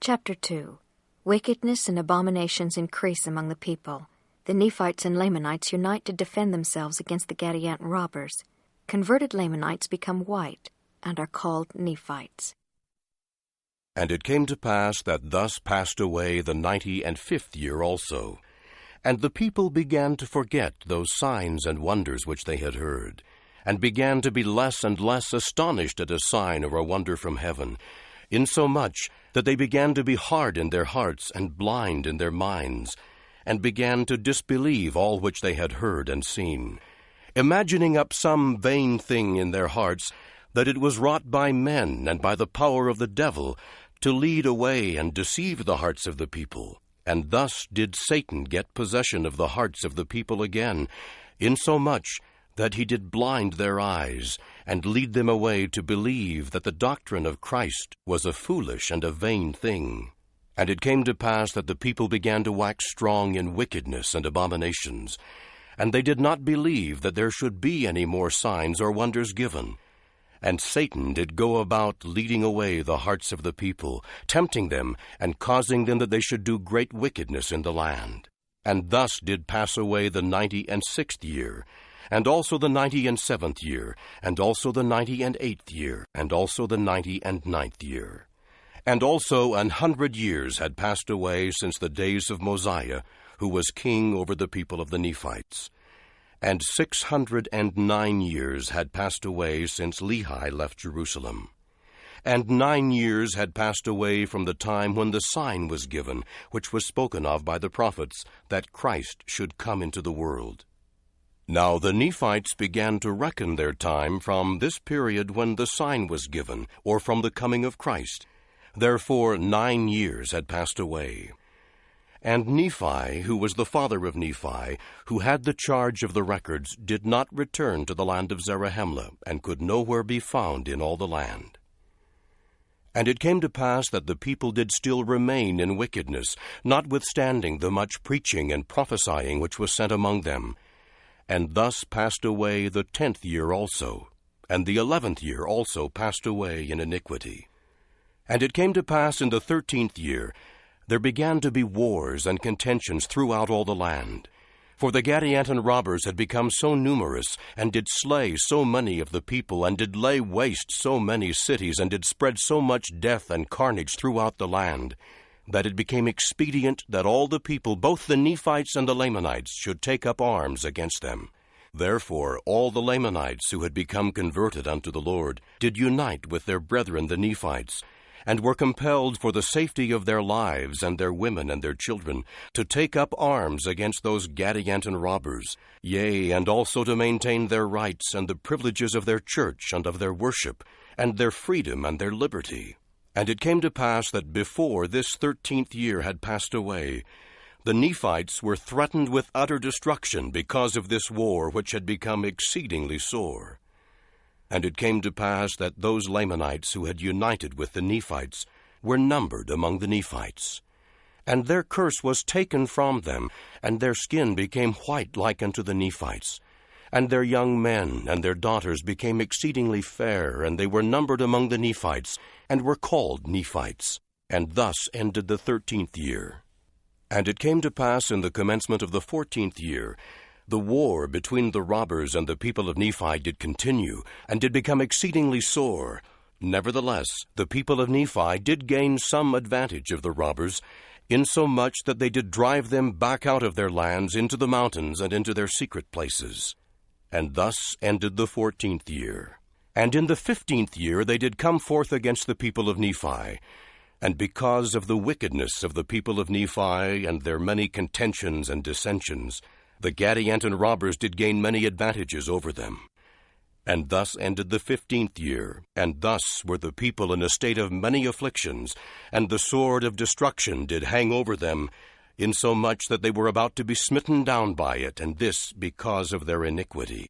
Chapter 2. Wickedness and abominations increase among the people. The Nephites and Lamanites unite to defend themselves against the Gadianton robbers. Converted Lamanites become white and are called Nephites. And it came to pass that thus passed away the 95th year also. And the people began to forget those signs and wonders which they had heard, and began to be less and less astonished at a sign or a wonder from heaven, insomuch that they began to be hard in their hearts and blind in their minds, and began to disbelieve all which they had heard and seen, imagining up some vain thing in their hearts, that it was wrought by men and by the power of the devil, to lead away and deceive the hearts of the people. And thus did Satan get possession of the hearts of the people again, insomuch that he did blind their eyes, and lead them away to believe that the doctrine of Christ was a foolish and a vain thing. And it came to pass that the people began to wax strong in wickedness and abominations, and they did not believe that there should be any more signs or wonders given. And Satan did go about leading away the hearts of the people, tempting them, and causing them that they should do great wickedness in the land. And thus did pass away the 96th year, and also the 97th year, and also the 98th year, and also the 99th year. And also 100 years had passed away since the days of Mosiah, who was king over the people of the Nephites. And 609 years had passed away since Lehi left Jerusalem. And 9 years had passed away from the time when the sign was given, which was spoken of by the prophets, that Christ should come into the world. Now the Nephites began to reckon their time from this period when the sign was given, or from the coming of Christ. Therefore 9 years had passed away. And Nephi, who was the father of Nephi, who had the charge of the records, did not return to the land of Zarahemla, and could nowhere be found in all the land. And it came to pass that the people did still remain in wickedness, notwithstanding the much preaching and prophesying which was sent among them. And thus passed away the 10th year also, and the 11th year also passed away in iniquity. And it came to pass in the 13th year, there began to be wars and contentions throughout all the land. For the Gadianton robbers had become so numerous, and did slay so many of the people, and did lay waste so many cities, and did spread so much death and carnage throughout the land, that it became expedient that all the people, both the Nephites and the Lamanites, should take up arms against them. Therefore all the Lamanites who had become converted unto the Lord did unite with their brethren the Nephites, and were compelled for the safety of their lives and their women and their children to take up arms against those Gadianton robbers, yea, and also to maintain their rights and the privileges of their church and of their worship, and their freedom and their liberty. And it came to pass that before this 13th year had passed away, the Nephites were threatened with utter destruction because of this war which had become exceedingly sore. And it came to pass that those Lamanites who had united with the Nephites were numbered among the Nephites. And their curse was taken from them, and their skin became white like unto the Nephites. And their young men and their daughters became exceedingly fair, and they were numbered among the Nephites, and were called Nephites. And thus ended the 13th year. And it came to pass in the commencement of the 14th year, the war between the robbers and the people of Nephi did continue, and did become exceedingly sore. Nevertheless, the people of Nephi did gain some advantage of the robbers, insomuch that they did drive them back out of their lands into the mountains and into their secret places. And thus ended the 14th year. And in the 15th year they did come forth against the people of Nephi. And because of the wickedness of the people of Nephi and their many contentions and dissensions, the Gadianton robbers did gain many advantages over them. And thus ended the 15th year, and thus were the people in a state of many afflictions, and the sword of destruction did hang over them, insomuch that they were about to be smitten down by it, and this because of their iniquity.